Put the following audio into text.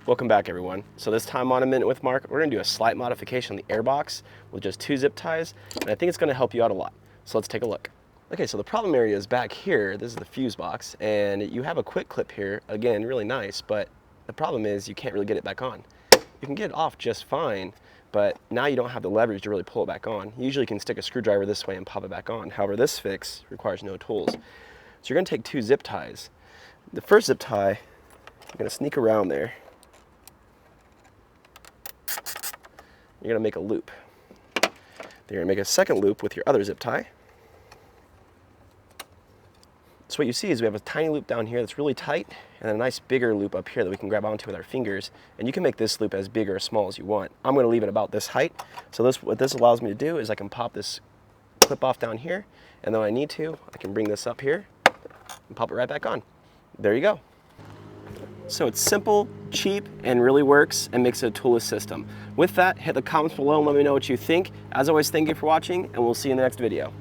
Welcome back, everyone. So this time on A Minute with Mark, we're gonna do a slight modification on the airbox with just 2 zip ties, and I think it's gonna help you out a lot. So let's take a look. Okay, so the problem area is back here. This is the fuse box, and you have a quick clip here. Again, really nice, but the problem is you can't really get it back on. You can get it off just fine, but now you don't have the leverage to really pull it back on. Usually you can stick a screwdriver this way and pop it back on. However, this fix requires no tools. So you're gonna take 2 zip ties. The first zip tie, you're gonna sneak around there. You're gonna make a loop. Then you're gonna make a second loop with your other zip tie. So what you see is we have a tiny loop down here that's really tight, and then a nice bigger loop up here that we can grab onto with our fingers. And you can make this loop as big or as small as you want. I'm gonna leave it about this height. So what this allows me to do is I can pop this clip off down here, and then when I need to, I can bring this up here and pop it right back on. There you go. So it's simple, cheap, and really works and makes it a toolless system. With that, hit the comments below and let me know what you think. As always, thank you for watching, and we'll see you in the next video.